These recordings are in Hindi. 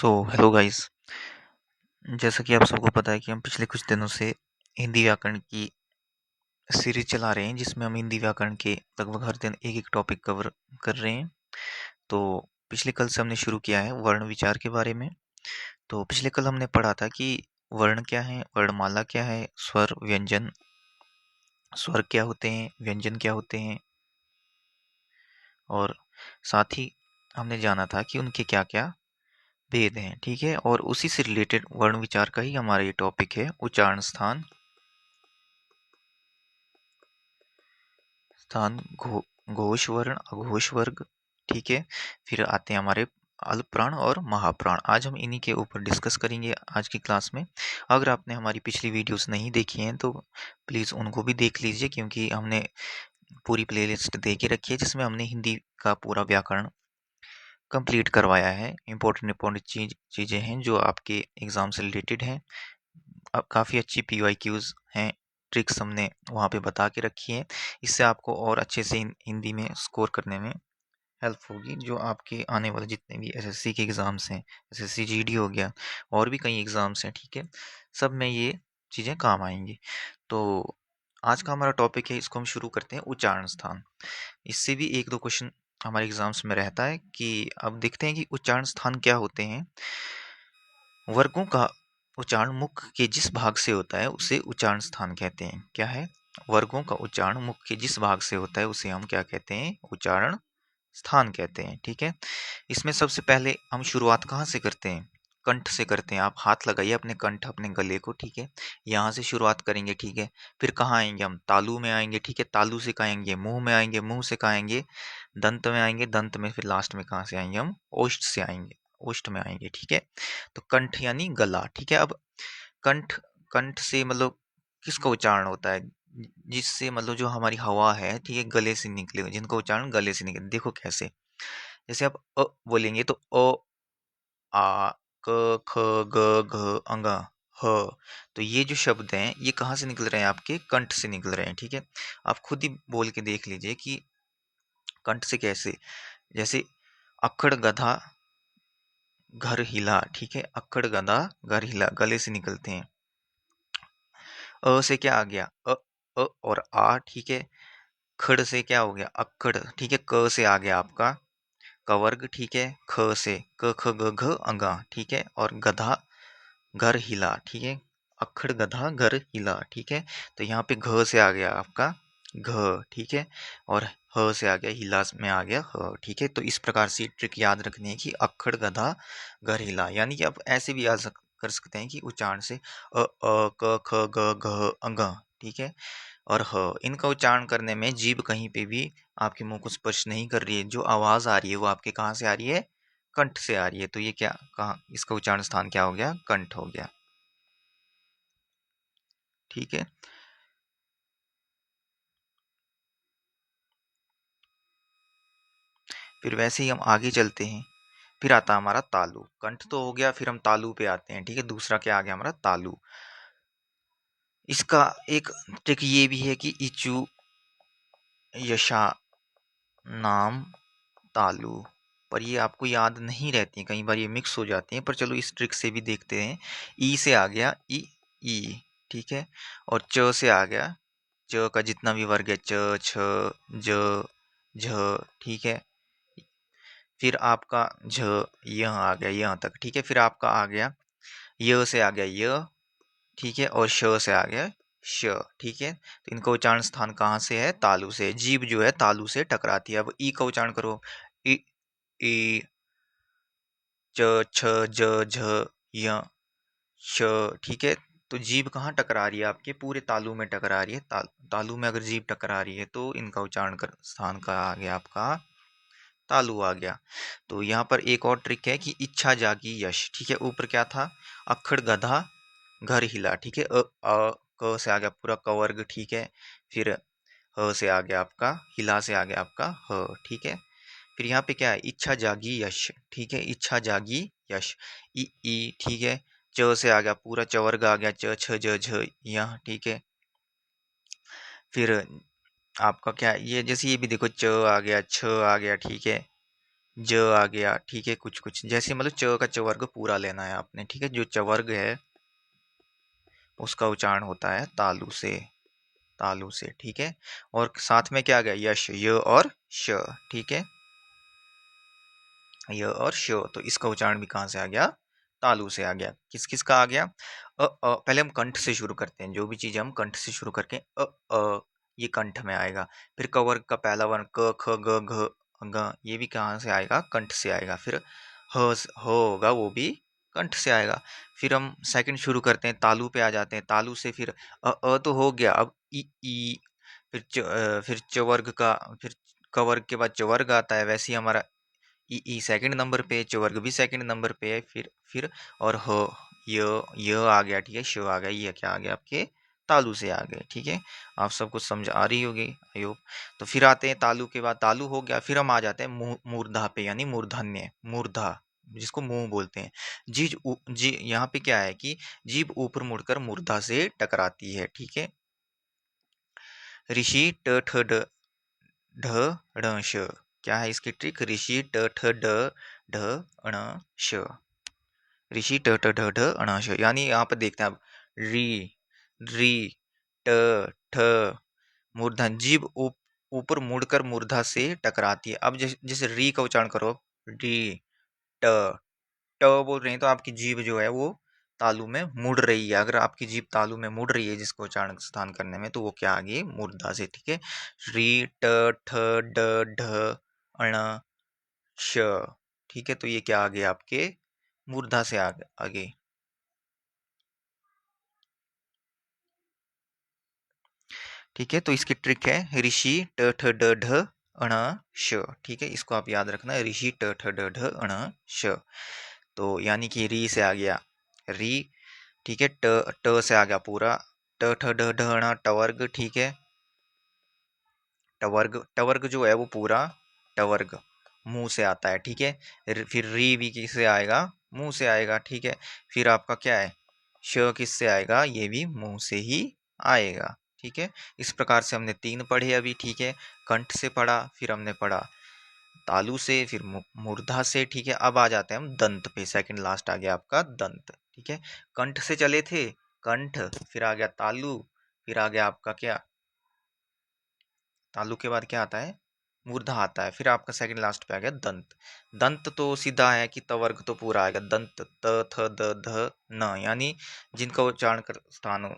Hello guys. जैसा कि आप सबको पता है कि हम पिछले कुछ दिनों से हिंदी व्याकरण की सीरीज चला रहे हैं, जिसमें हम हिंदी व्याकरण के लगभग हर दिन एक एक टॉपिक कवर कर रहे हैं। तो पिछले कल से हमने शुरू किया है वर्ण विचार के बारे में। तो पिछले कल हमने पढ़ा था कि वर्ण क्या है, वर्णमाला क्या है, स्वर व्यंजन, स्वर क्या होते हैं, व्यंजन क्या होते हैं, और साथ ही हमने जाना था कि उनके क्या क्या भेद हैं। ठीक है, और उसी से रिलेटेड वर्ण विचार का ही हमारा ये टॉपिक है, उच्चारण स्थान, स्थान घोष वर्ण, अघोष वर्ग। ठीक है, फिर आते हैं हमारे अल्प प्राण और महाप्राण। आज हम इन्हीं के ऊपर डिस्कस करेंगे आज की क्लास में। अगर आपने हमारी पिछली वीडियोस नहीं देखी हैं तो प्लीज़ उनको भी देख लीजिए, क्योंकि हमने पूरी प्लेलिस्ट दे के रखी है जिसमें हमने हिंदी का पूरा व्याकरण कंप्लीट करवाया है। इंपॉर्टेंट इंपॉर्टेंट चीज़ें हैं जो आपके एग्ज़ाम से रिलेटेड हैं। काफ़ी अच्छी PYQs हैं, ट्रिक्स हमने वहाँ पे बता के रखी हैं। इससे आपको और अच्छे से हिंदी में स्कोर करने में हेल्प होगी, जो आपके आने वाले जितने भी SSC के एग्ज़ाम्स हैं, SSC GD हो गया, और भी कई एग्ज़ाम्स हैं। ठीक है, सब में ये चीज़ें काम आएंगी। तो आज का हमारा टॉपिक है, इसको हम शुरू करते हैं, उच्चारण स्थान। इससे भी एक दो क्वेश्चन हमारे एग्जाम्स में रहता है कि अब देखते हैं कि उच्चारण स्थान क्या होते हैं। वर्गों का उच्चारण मुख के जिस भाग से होता है उसे उच्चारण स्थान कहते हैं। क्या है? वर्गों का उच्चारण मुख के जिस भाग से होता है उसे हम क्या कहते हैं? उच्चारण स्थान कहते हैं। ठीक है, इसमें सबसे पहले हम शुरुआत कहाँ से करते हैं? कंठ से करते हैं। आप हाथ लगाइए अपने कंठ, अपने गले को। ठीक है, यहाँ से शुरुआत करेंगे। ठीक है, फिर कहाँ आएंगे हम? तालु में आएंगे। ठीक है, तालु से कहाँ आएंगे? मुंह में आएंगे। मुंह से कहाँ आएंगे? दंत में आएंगे। दंत में फिर लास्ट में कहाँ से आएंगे हम? ओष्ठ से आएंगे। ओष्ठ में आएंगे। ठीक है, तो कंठ यानी गला। ठीक है, अब कंठ, कंठ से मतलब किसका उच्चारण होता है? जिससे मतलब जो हमारी हवा है, ठीक है, गले से निकले, जिनका उच्चारण गले से निकले। देखो कैसे, जैसे आप बोलेंगे तो आ, क, ख, ग, घ, अंग, ह। तो ये जो शब्द हैं ये कहाँ से निकल रहे हैं? आपके कंठ से निकल रहे हैं। ठीक है, आप खुद ही बोल के देख लीजिए कि कंठ से कैसे। जैसे अक्खड़ गधा घर हिला। ठीक है, अक्खड़ गधा घर हिला गले से निकलते हैं। से क्या आ गया? और आ। ठीक है, खड़ से क्या हो गया? अक्खड़। ठीक है, क से आ गया आपका कवर्ग। ठीक है, ख से क, ख, ग, घ, अंगा। ठीक है, और गधा घर हिला। ठीक है, अक्खड़ गधा घर हिला। ठीक है, तो यहाँ पे घ से आ गया आपका घ। ठीक है, और ह से आ गया, हिला में आ गया ह। ठीक है, तो इस प्रकार से ट्रिक याद रखनी है कि अक्खड़ गधा घर हिला। यानी कि आप ऐसे भी याद कर सकते हैं कि उच्चारण से क, ख, ग, घ, अंग। ठीक है, और ह, इनका उच्चारण करने में जीभ कहीं पे भी आपके मुंह को स्पर्श नहीं कर रही है। जो आवाज आ रही है वो आपके कहाँ से आ रही है? कंठ से आ रही है। तो ये क्या कहा? इसका उच्चारण स्थान क्या हो गया? कंठ हो गया। ठीक है, फिर वैसे ही हम आगे चलते हैं। फिर आता हमारा तालु। कंठ तो हो गया, फिर हम तालु पे आते हैं। ठीक है, दूसरा क्या आ गया हमारा? तालु। इसका एक ट्रिक ये भी है कि इचु यशा नाम तालु, पर ये आपको याद नहीं रहती है, कई बार ये मिक्स हो जाती हैं। पर चलो इस ट्रिक से भी देखते हैं। ई से आ गया ई। ठीक है, और च से आ गया, च का जितना भी वर्ग है, च, छ, ज, झ। ठीक है, फिर आपका झ, यह आ गया यहाँ तक। ठीक है, फिर आपका आ गया य से आ गया य। ठीक है, और श से आ गया श। ठीक है, तो इनका उच्चारण स्थान कहाँ से है? तालु से। जीभ जो है तालु से टकराती है। अब ई का उच्चारण करो। ई, ई, च, छ, ज, झ, य, श। ठीक है, तो जीभ कहाँ टकरा रही है? आपके पूरे तालु में टकरा रही है। तालु में अगर जीभ टकरा रही है तो इनका उच्चारण कर स्थान का आ गया आपका तालु आ गया। तो यहाँ पर एक और ट्रिक है कि इच्छा जागी यश। ठीक है, ऊपर क्या था? अक्खड़ गधा घर हिला। ठीक है, क से आ गया पूरा कवर्ग। ठीक है, फिर ह से आ गया आपका, हिला से आ गया आपका ह। ठीक है, फिर यहाँ पे क्या है? इच्छा जागी यश। ठीक है, इच्छा जागी यश, ई। ठीक है, च से आ गया पूरा चवर्ग आ गया, च, छ, ज, झ, यह। ठीक है, फिर आपका क्या है? ये जैसे ये भी देखो, च आ गया, छ आ गया। ठीक है, ज आ गया, ठीक है। कुछ कुछ जैसे मतलब च का च वर्ग पूरा लेना है आपने, ठीक है। जो च वर्ग है उसका उच्चारण होता है तालु से, तालु से, ठीक है। और साथ में क्या आ गया, यश, य और श, ठीक है। य और श, तो इसका उच्चारण भी कहाँ से आ गया, तालु से आ गया। किस किस का आ गया, पहले हम कंठ से शुरू करते हैं। जो भी चीजें हम कंठ से शुरू करके ये कंठ में आएगा। फिर क वर्ग का पहला वर्ण क ख ग घ ग, ये भी कहाँ से आएगा, कंठ से आएगा। फिर ह होगा, वो भी कंठ से आएगा। फिर हम सेकंड शुरू करते हैं, तालु पे आ जाते हैं। तालु से फिर तो हो गया, अब ई। फिर च वर्ग का, फिर क वर्ग के बाद च वर्ग आता है। वैसे ही हमारा ई सेकंड नंबर पे, च वर्ग भी सेकंड नंबर पे है। फिर और ह, य आ गया, ठीक है। श आ गया, ये क्या आ गया, आपके तालु से आ गए, ठीक है। आप सबको समझ आ रही होगी, आई होप। तो फिर आते हैं तालु के बाद, तालु हो गया, फिर हम आ जाते हैं मूर्धा पे, यानी मूर्धन्य, मूर्धा, जिसको मुंह बोलते हैं। जी यहाँ पे क्या है कि जीभ ऊपर मुड़कर मूर्धा से टकराती है, ठीक है। ऋषि ट ठ ड ढ ण श, क्या है इसकी ट्रिक, ऋषि ट ठ ड ढ ण श, ऋषि ट ठ ढ ढ ण श। यानी यहाँ पर देखते हैं आप, री, री, ट, ठ, मूर्धन, जीभ ऊपर मुड़कर मूर्धा से टकराती है। अब जैसे री का उच्चारण करो, री, ट, ट बोल रहे हैं तो आपकी जीभ जो है वो तालु में मुड़ रही है। अगर आपकी जीभ तालु में मुड़ रही है जिसको उच्चारण स्थान करने में, तो वो क्या आ गई, मूर्धा से, ठीक है। श्री ट ठ ड ढ अण श, ठीक है। तो ये क्या आ गया, आपके मूर्धा से आगे आगे, ठीक है। तो इसकी ट्रिक है ऋषि ट ठ ड ढ अण श, ठीक है। इसको आप याद रखना, ऋषि ट ठ ड ढ अण श। तो यानी कि री से आ गया री, ठीक है। ट, ट से आ गया पूरा, ट ठ ड ढ ण टवर्ग, ठीक है। टवर्ग, टवर्ग जो है वो पूरा टवर्ग मुंह से आता है, ठीक है। फिर री भी किससे आएगा, मुंह से आएगा, ठीक है। फिर आपका क्या है, श किससे आएगा, ये भी मुंह से ही आएगा, ठीक है। इस प्रकार से हमने तीन पढ़े अभी, ठीक है। कंठ से पढ़ा, फिर हमने पढ़ा तालु से, फिर मूर्धा से, ठीक है। अब आ जाते हैं हम दंत पे, सेकंड लास्ट आ गया आपका दंत, ठीक है। कंठ से चले थे, कंठ, फिर आ गया तालु, फिर आ गया आपका क्या, तालु के बाद क्या आता है, मूर्धा आता है। फिर आपका सेकंड लास्ट पे आ गया दंत। दंत तो सीधा है कि तवर्ग तो पूरा आएगा, दंत, त थ द ध न, यानी जिनका उच्चारण कर स्थान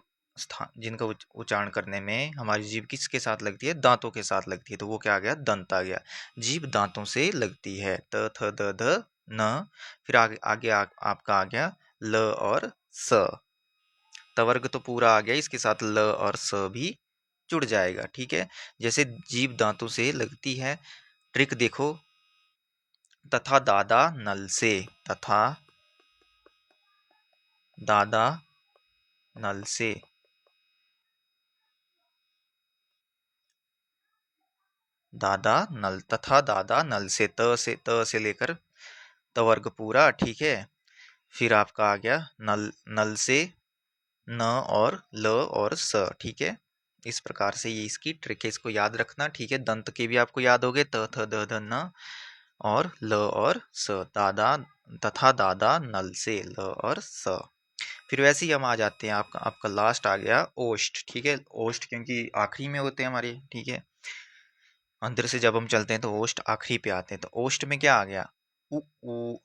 जिनका उच्चारण करने में हमारी जीभ किसके साथ लगती है, दांतों के साथ लगती है, तो वो क्या आ गया, दंत आ गया। जीभ दांतों से लगती है, त थ द ध न। फिर आपका आ गया ल और स, तवर्ग तो पूरा आ गया, इसके साथ ल और स भी जुड़ जाएगा, ठीक है। जैसे जीभ दांतों से लगती है, ट्रिक देखो, तथा दादा नल से, तथा दादा नल से, दादा नल, तथा दादा नल से, त से लेकर तवर्ग पूरा, ठीक है। फिर आपका आ गया नल, नल से न और ल और स, ठीक है। इस प्रकार से ये इसकी ट्रिक है, इसको याद रखना, ठीक है। दंत के भी आपको याद हो गए, त थ द ध न और ल और स, दादा, तथा दादा नल से, ल और स। फिर वैसे ही हम आ जाते हैं, आपका आपका लास्ट आ गया ओष्ठ, ठीक है। ओष्ठ क्योंकि आखिरी में होते हैं हमारे, ठीक है। अंदर से जब हम चलते हैं तो ओष्ठ आखिरी पे आते हैं। तो ओष्ठ में क्या आ गया, उ ऊ,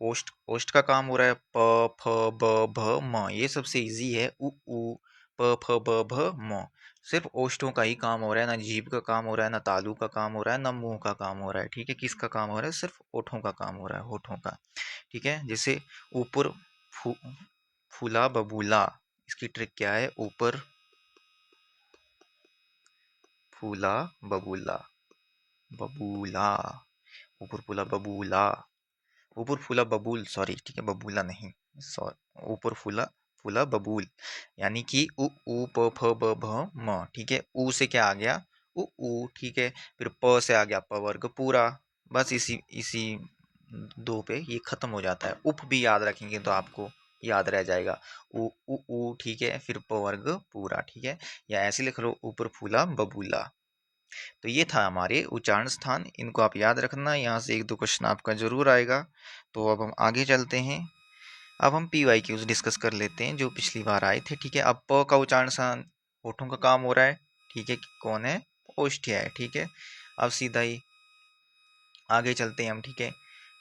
ओष्ठ, ओष्ठ का काम हो रहा है प फ ब भ म, ये सबसे इजी है, उ ऊ, प फ ब भ म। सिर्फ ओष्ठों का ही काम हो रहा है, ना जीभ का काम हो रहा है, ना तालु का काम हो रहा है, ना मुंह का काम हो रहा है, ठीक है। किसका काम हो रहा है, सिर्फ ओठों का काम हो रहा है, होठों का, ठीक है। जैसे ऊपर फू, फूला बबूला, इसकी ट्रिक क्या है, ऊपर फूला बबूला, बबूला, ऊपर फूला बबूला, ऊपर फूला बबूल, सॉरी, ठीक है, बबूला नहीं, सॉरी, ऊपर फूला, फूला बबूल, यानी कि उ ऊ प फ ब भ म, ठीक है। ऊ से क्या आ गया, उ ऊ, ठीक है। फिर प से आ गया प वर्ग पूरा, बस इसी इसी दो पे ये खत्म हो जाता है। उप भी याद रखेंगे तो आपको याद रह जाएगा, उ उ ऊ, ठीक है। फिर प वर्ग पूरा, ठीक है। या ऐसे लिख लो, ऊपर फूला बबूला, तो ये था हमारे उच्चारण स्थान, इनको आप याद रखना, यहाँ से 1-2 क्वेश्चन आपका जरूर आएगा। तो अब हम आगे चलते हैं। अब हम PYQs डिस्कस कर लेते हैं जो पिछली बार आए थे। ठीक है, अब प का उच्चारण स्थान होठों का काम हो रहा है। ठीक है, कौन है? ओष्ठ्य है। ठीक है, अब सीधा ही आगे चलते हैं हम। ठीक है,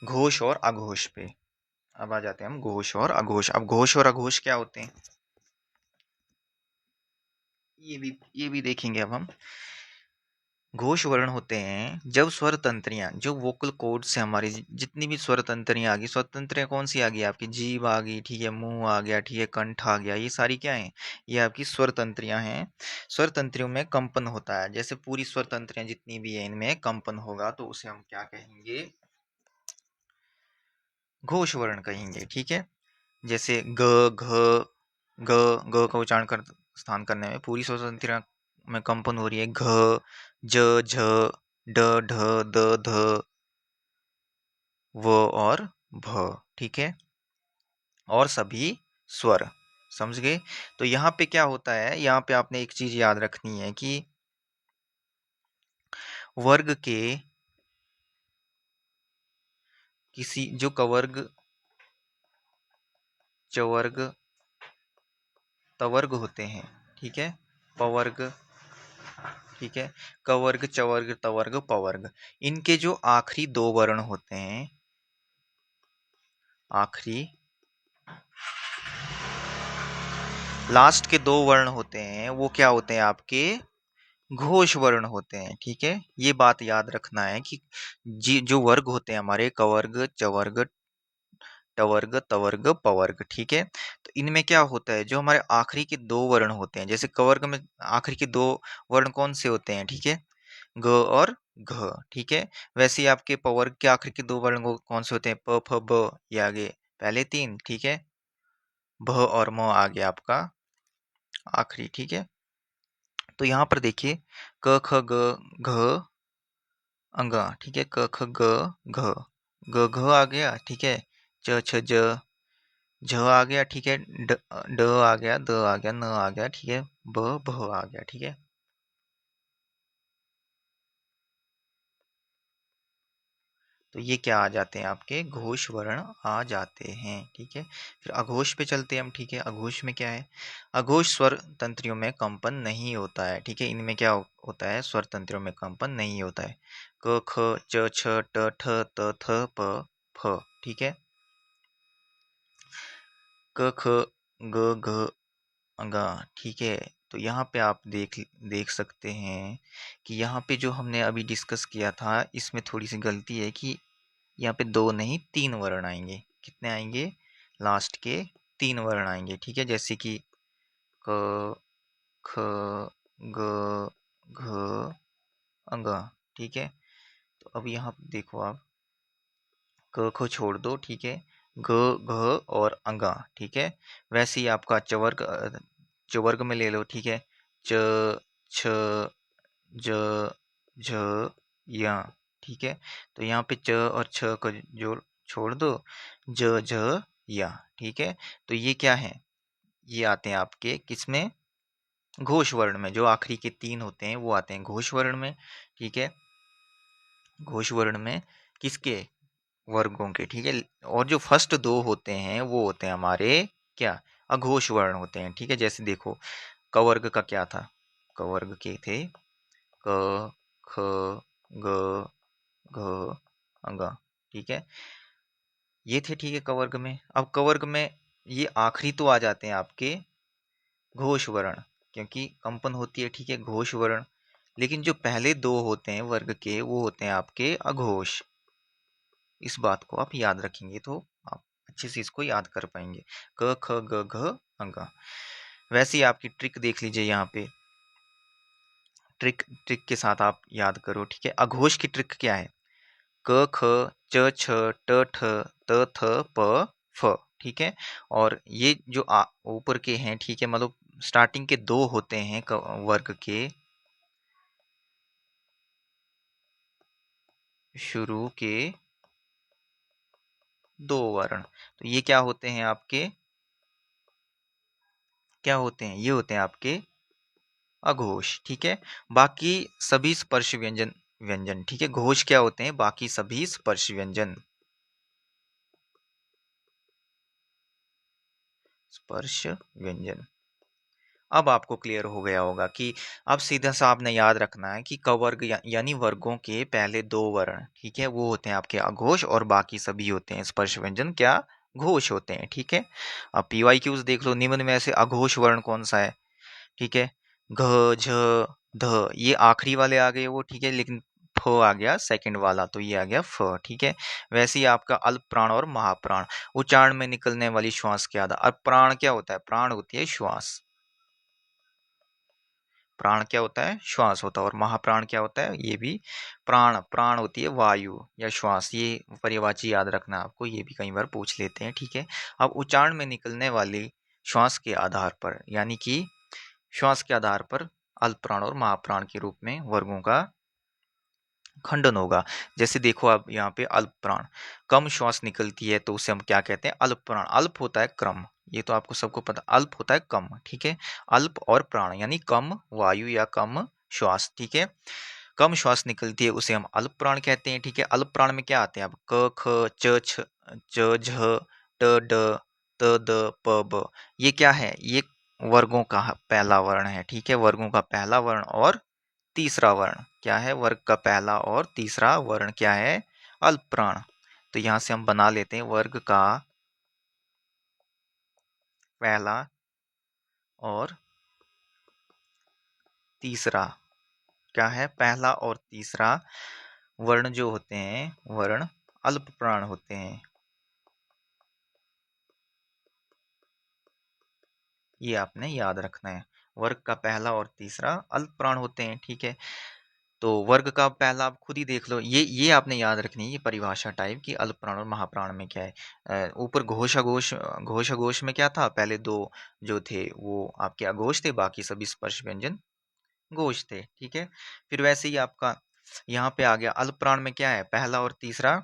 घोष और अघोष पे अब आ जाते हैं हम। घोष और अघोष। अब घोष और अघोष क्या होते हैं ये भी देखेंगे अब हम। घोष वर्ण होते हैं जब स्वर तंत्रियां, जो वोकल कॉर्ड से हमारी जितनी भी स्वर तंत्रियां आ गई, स्वर तंत्रियां कौन सी आ गई आपकी? जीभ आ गई, ठीक है, मुंह आ गया, ठीक है, कंठ आ गया, ये सारी क्या है? ये आपकी स्वर तंत्रियां हैं। स्वर तंत्रियों में कंपन होता है, जैसे पूरी स्वर तंत्रियां जितनी भी है इनमें कंपन होगा तो उसे हम क्या कहेंगे? घोष वर्ण कहेंगे। ठीक है, जैसे ग घ ग ग का उच्चारण कर स्थान करने में पूरी स्वर तंत्रियां में कंपन हो रही है। घ ज झ ड ढ द ध व और भ। ठीक है, और सभी स्वर। समझ गए? तो यहाँ पे क्या होता है, यहाँ पे आपने एक चीज याद रखनी है कि वर्ग के किसी जो कवर्ग चवर्ग तवर्ग होते हैं, ठीक है, पवर्ग, ठीक है, कवर्ग चवर्ग तवर्ग पवर्ग, इनके जो आखिरी 2 वर्ण होते हैं, आखिरी लास्ट के 2 वर्ण होते हैं, वो क्या होते हैं आपके? घोष वर्ण होते हैं। ठीक है, ये बात याद रखना है कि जो वर्ग होते हैं हमारे, कवर्ग चवर्ग टवर्ग तवर्ग पवर्ग, ठीक है, तो इनमें क्या होता है, जो हमारे आखिरी के 2 वर्ण होते हैं, जैसे कवर्ग में आखिरी के 2 वर्ण कौन से होते हैं? ठीक है, ग और घ। ठीक है, वैसे ही आपके पवर्ग के आखिरी के 2 वर्ण कौन से होते हैं? प फ ब, ये आगे पहले 3, ठीक है, भ और म आगे आपका आखिरी। ठीक है, तो यहाँ पर देखिए क ख ग घ अंगा, ठीक है, क ख ग घ ग घ आ गया, ठीक है, च छ ज झ आ गया, ठीक है, ड आ गया, द आ गया, न आ गया, ठीक है, ब भ आ गया। ठीक है, तो ये क्या आ जाते हैं? आपके घोष वर्ण आ जाते हैं। ठीक है, फिर अघोष पे चलते हैं हम। ठीक है, अघोष में क्या है? अघोष स्वर तंत्रियों में कंपन नहीं होता है। ठीक है, इनमें क्या होता है? स्वर तंत्रियों में कंपन नहीं होता है। क ख च छ ट ठ त थ प फ। ठीक है, क ख ग घ अंगा। ठीक है, तो यहाँ पे आप देख देख सकते हैं कि यहाँ पे जो हमने अभी डिस्कस किया था, इसमें थोड़ी सी गलती है कि यहाँ पे 2 नहीं 3 वर्ण आएंगे। कितने आएंगे? लास्ट के 3 वर्ण आएंगे। ठीक है, जैसे कि क ख ग घ अंग। ठीक है, तो अब यहाँ देखो आप, क को छोड़ दो, ठीक है, ग घ और अंगा। ठीक है, वैसे ही आपका चवर्ग चवर्ग में ले लो। ठीक है, च छ ज झ या। ठीक है, तो यहाँ पे च और छ को जोड़ छोड़ दो, ज झ या। ठीक है, तो ये क्या है? ये आते हैं आपके किसमें? घोष वर्ण में। जो आखिरी के 3 होते हैं वो आते हैं घोष वर्ण में। ठीक है, घोष वर्ण में किसके? वर्गों के। ठीक है, और जो फर्स्ट 2 होते हैं वो होते हैं हमारे क्या? अघोष वर्ण होते हैं। ठीक है, जैसे देखो कवर्ग का क्या था? कवर्ग के थे क ख ग घ अंग। ठीक है, ये थे। ठीक है, कवर्ग में। अब कवर्ग में ये आखिरी तो आ जाते हैं आपके घोष वर्ण, क्योंकि कंपन होती है। ठीक है, घोष वर्ण। लेकिन जो पहले 2 होते हैं वर्ग के, वो होते हैं आपके अघोष। इस बात को आप याद रखेंगे तो आप अच्छे से इसको याद कर पाएंगे। क ख ग घ अंग। वैसे ही आपकी ट्रिक देख लीजिए यहाँ पे, ट्रिक ट्रिक के साथ आप याद करो। ठीक है, अघोष की ट्रिक क्या है? क ख च छ ट ठ त थ प फ। ठीक है, और ये जो ऊपर के हैं, ठीक है, मतलब स्टार्टिंग के 2 होते हैं वर्ग के, शुरू के 2 वर्ण, तो ये क्या होते हैं आपके? क्या होते हैं? ये होते हैं आपके अघोष, ठीक है। बाकी सभी स्पर्श व्यंजन व्यंजन, ठीक है। घोष क्या होते हैं? बाकी सभी स्पर्श व्यंजन। स्पर्श व्यंजन। अब आपको क्लियर हो गया होगा कि अब सीधा सा आपने याद रखना है कि कवर्ग यानी वर्गों के पहले दो वर्ण, ठीक है, वो होते हैं आपके अघोष और बाकी सभी होते हैं स्पर्श व्यंजन क्या? घोष होते हैं, ठीक है। अब पीवाईक्यूज देख लो, निम्न में से अघोष वर्ण कौन सा है? ठीक है, घ, झ, ध, ये आखिरी वाले आ गए वो, ठीक है, लेकिन फ आ गया सेकंड वाला, तो ये आ गया फ, ठीक है। वैसे ही आपका अल्प प्राण और महाप्राण, उच्चारण में निकलने वाली श्वास के आधार। अब प्राण क्या होता है? प्राण होती है श्वास। प्राण क्या होता है? श्वास होता है। और महाप्राण क्या होता है? ये भी प्राण, प्राण होती है वायु या श्वास। ये पर्यायवाची याद रखना आपको, ये भी कई बार पूछ लेते हैं, ठीक है। अब उच्चारण में निकलने वाली श्वास के आधार पर, यानी कि श्वास के आधार पर अल्प प्राण और महाप्राण के रूप में वर्गों का खंडन होगा। जैसे देखो आप यहाँ पे अल्प प्राण, कम श्वास निकलती है तो उसे हम क्या कहते हैं? अल्प प्राण। अल्प होता है क्रम, ये तो आपको सबको पता, अल्प होता है कम, ठीक है। अल्प और प्राण यानी कम वायु या कम श्वास, ठीक है। कम श्वास निकलती है उसे हम अल्प प्राण कहते हैं, ठीक है। अल्प प्राण में क्या आते हैं? अब क, ख, च, छ, ज, झ, ट, ड, त, द, प, ब। ये क्या है? ये वर्गों का पहला वर्ण है, ठीक है। वर्गों का पहला वर्ण और तीसरा वर्ण क्या है? वर्ग का पहला और तीसरा वर्ण क्या है? अल्प प्राण। तो यहां से हम बना लेते हैं वर्ग का पहला और तीसरा। क्या है? पहला और तीसरा वर्ण जो होते हैं, वर्ण अल्प प्राण होते हैं। ये आपने याद रखना है। वर्ग का पहला और तीसरा अल्प प्राण होते हैं, ठीक है। तो वर्ग का पहला आप खुद ही देख लो, ये आपने याद रखनी है, ये परिभाषा टाइप की अल्प प्राण और महाप्राण में क्या है। ऊपर घोष अघोष, घोष अघोष में क्या था? पहले दो जो थे वो आपके अघोष थे, बाकी सभी स्पर्श व्यंजन घोष थे, ठीक है। फिर वैसे ही आपका यहाँ पे आ गया अल्प प्राण में क्या है? पहला और तीसरा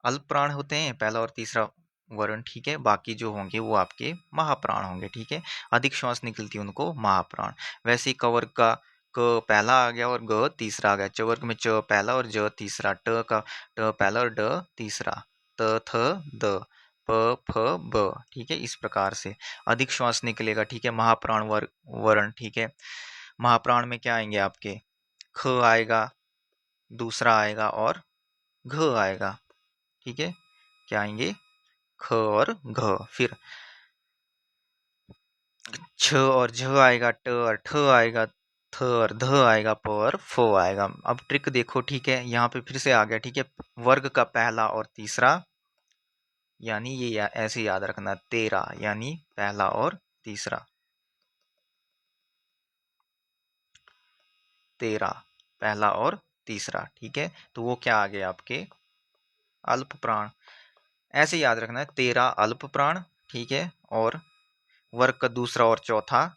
अल्प प्राण होते हैं, पहला और तीसरा वर्ण, ठीक है। बाकी जो होंगे वो आपके महाप्राण होंगे, ठीक है। अधिक श्वास निकलती है उनको महाप्राण। वैसे ही कवर्ग का क पहला आ गया और ग तीसरा आ गया। चवर्ग में च पहला और ज तीसरा। ट का ट पहला और ड तीसरा। त थ द प फ ब, ठीक है। इस प्रकार से अधिक श्वास निकलेगा, ठीक है। महाप्राण वर्ग वर्ण, ठीक है। महाप्राण में क्या आएंगे आपके? ख आएगा, दूसरा आएगा और घ आएगा, ठीक है। क्या आएंगे? ख और घ। फिर छ और झ आएगा, ट और ठ आएगा, थ और ध आएगा, प और फ आएगा। अब ट्रिक देखो, ठीक है। यहाँ पे फिर से आ गया, ठीक है। वर्ग का पहला और तीसरा, यानी ये ऐसे याद रखना, तेरा, यानी पहला और तीसरा। तेरा, पहला और तीसरा, ठीक है। तो वो क्या आ गए आपके? अल्प प्राण। ऐसे याद रखना है, तेरा अल्प प्राण, ठीक है। और वर्ग का दूसरा और चौथा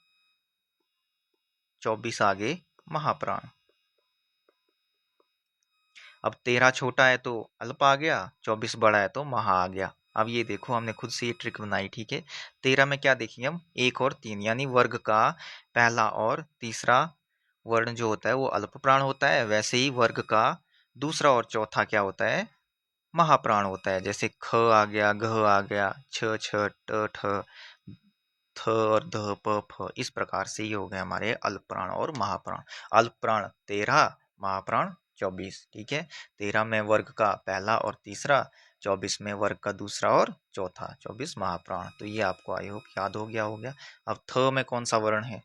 24 आगे महाप्राण। अब 13 छोटा है तो अल्प आ गया, 24 बड़ा है तो महा आ गया। अब ये देखो, हमने खुद से ये ट्रिक बनाई, ठीक है। 13 में क्या देखेंगे हम? 1 और 3, यानी वर्ग का पहला और तीसरा वर्ण जो होता है वो अल्प प्राण होता है। वैसे ही वर्ग का दूसरा और चौथा क्या होता है? महाप्राण होता है। जैसे ख आ गया, घ आ गया, छ छ ट ठ, थ और ध प फ। इस प्रकार से ये हो गए हमारे अल्प प्राण और महाप्राण। अल्प प्राण 13, महाप्राण 24, ठीक है। 13 में वर्ग का पहला और तीसरा, 24 में वर्ग का दूसरा और चौथा, 24 महाप्राण। तो ये आपको आई होप याद हो गया। अब थ में कौन सा वर्ण है?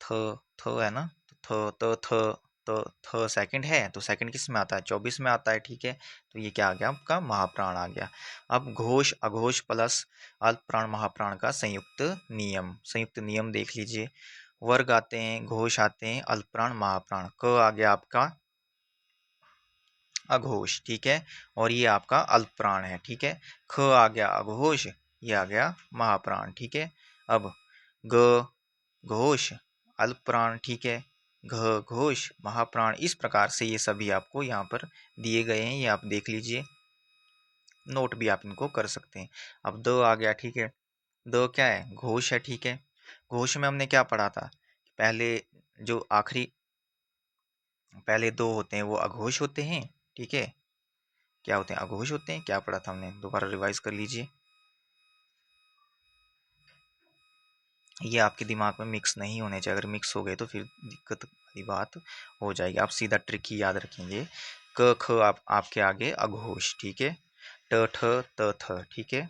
थ, थ है ना, तो थ त थ, तो थ सेकंड है, तो सेकंड किस में आता है? 24 में आता है, ठीक है। तो ये क्या आ गया आपका? महाप्राण आ गया। अब घोष अघोष प्लस अल्प प्राण महाप्राण का संयुक्त नियम, संयुक्त नियम देख लीजिए। वर्ग आते हैं, घोष आते हैं, अल्प प्राण महाप्राण। क आ गया आपका अघोष, ठीक है। और ये आपका अल्प प्राण है, ठीक है। ख आ गया अघोष, ये आ गया महाप्राण, ठीक है। अब ग घोष अल्प प्राण, ठीक है। घ घोष महाप्राण। इस प्रकार से ये सभी आपको यहाँ पर दिए गए हैं, ये आप देख लीजिए, नोट भी आप इनको कर सकते हैं। अब द आ गया, ठीक है। द क्या है? घोष है, ठीक है। घोष में हमने क्या पढ़ा था? पहले जो आखिरी पहले दो होते हैं वो अघोष होते हैं, ठीक है। क्या होते हैं? अघोष होते हैं। क्या पढ़ा था हमने? दोबारा रिवाइज कर लीजिए। ये आपके दिमाग में मिक्स नहीं होने चाहिए, अगर मिक्स हो गए तो फिर दिक्कत वाली बात हो जाएगी। आप सीधा ट्रिक ही याद रखेंगे। क ख आपके आगे अघोष, ठीक है। ट ठ त थ, ठीक है।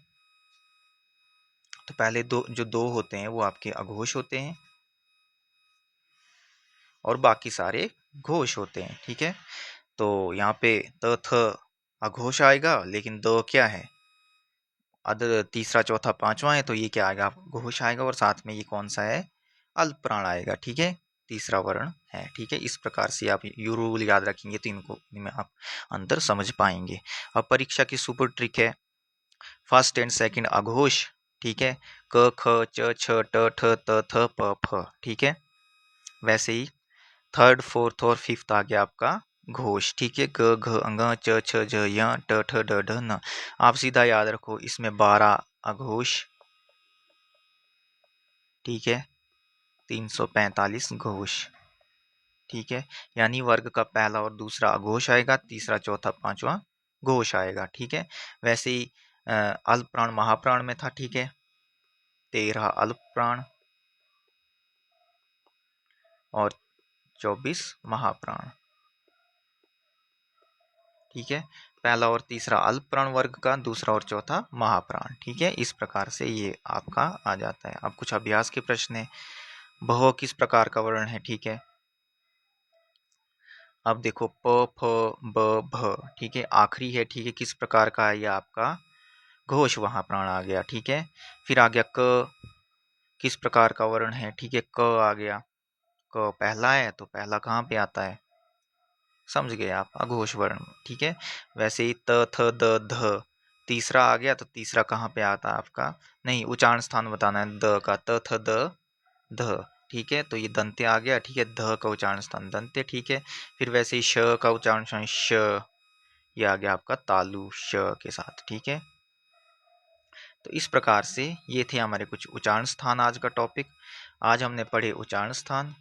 तो पहले जो दो होते हैं वो आपके अघोष होते हैं और बाकी सारे घोष होते हैं, ठीक है। तो यहाँ पे त थ अघोष आएगा, लेकिन दो क्या है? अदर तीसरा चौथा पांचवा है, तो ये क्या आएगा? घोष आएगा। और साथ में ये कौन सा है? अल्प प्राण आएगा, ठीक है। तीसरा वर्ण है, ठीक है। इस प्रकार से आप यू रूल याद रखेंगे तो इनमें आप अंतर समझ पाएंगे। अब परीक्षा की सुपर ट्रिक है, फर्स्ट एंड सेकंड अघोष, ठीक है। क ख च छ ट ठ त थ प फ, ठीक है। वैसे ही थर्ड फोर्थ और फिफ्थ आ गया आपका घोष, ठीक है। ग घ अंग च छ झ य ट ठ ड ढ न। आप सीधा याद रखो, इसमें 12 अघोष, ठीक है, 345 घोष, ठीक है। यानी वर्ग का पहला और दूसरा अघोष आएगा, तीसरा चौथा पांचवा घोष आएगा, ठीक है। वैसे ही अल्प प्राण महाप्राण में था, ठीक है, 13 अल्प प्राण और 24 महाप्राण, ठीक है। पहला और तीसरा अल्प प्राण वर्ग का, दूसरा और चौथा महाप्राण, ठीक है। इस प्रकार से ये आपका आ जाता है। अब कुछ अभ्यास के प्रश्न है। बहु किस प्रकार का वर्ण है, ठीक है। अब देखो प फ ब भ, ठीक है, आखिरी है, ठीक है। किस प्रकार का है? ये आपका घोष वहां प्राण आ गया, ठीक है। फिर आ गया क, किस प्रकार का वर्ण है, ठीक है। क आ गया, क पहला है तो पहला कहाँ पे आता है? समझ गए आप? अघोष वर्ण, ठीक है। वैसे ही त थ द ध, तीसरा आ गया तो तीसरा कहाँ पे आता है आपका? नहीं, उच्चारण स्थान बताना है द का, त थ द ध, ठीक है। तो ये दंत्य आ गया, ठीक है। ध का उच्चारण स्थान दंत्य, ठीक है। फिर वैसे ही श का उच्चारण स्थान श, ये आ गया आपका तालु श के साथ, ठीक है। तो इस प्रकार से ये थे हमारे कुछ उच्चारण स्थान। आज का टॉपिक, आज हमने पढ़े उच्चारण स्थान,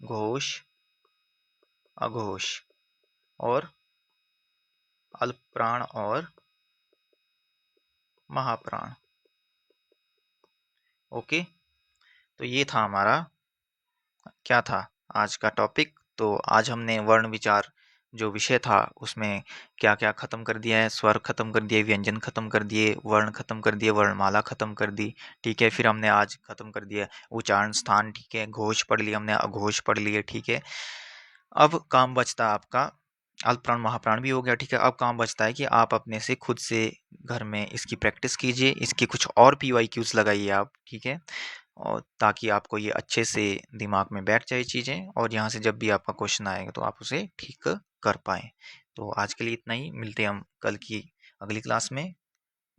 घोष, अघोष और अल्प प्राण और महाप्राण। ओके, तो ये था हमारा, क्या था आज का टॉपिक। तो आज हमने वर्ण विचार जो विषय था उसमें क्या क्या खत्म कर दिया है। स्वर खत्म कर दिए, व्यंजन खत्म कर दिए, वर्ण खत्म कर दिए, वर्णमाला खत्म कर दी, ठीक है। फिर हमने आज खत्म कर दिया उच्चारण स्थान, ठीक है। घोष पढ़ लिया हमने, अघोष पढ़ लिए, ठीक है। अब काम बचता है आपका, अल्प प्राण महाप्राण भी हो गया, ठीक है। अब काम बचता है कि आप अपने से खुद से घर में इसकी प्रैक्टिस कीजिए, इसके कुछ और PYQs लगाइए आप, ठीक है। और ताकि आपको ये अच्छे से दिमाग में बैठ जाए चीज़ें, और यहाँ से जब भी आपका क्वेश्चन आएगा तो आप उसे ठीक कर पाएँ। तो आज के लिए इतना ही, मिलते हैं हम कल की अगली क्लास में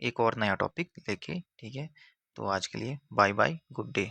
एक और नया टॉपिक लेके, ठीक है। तो आज के लिए बाय बाय, गुड डे।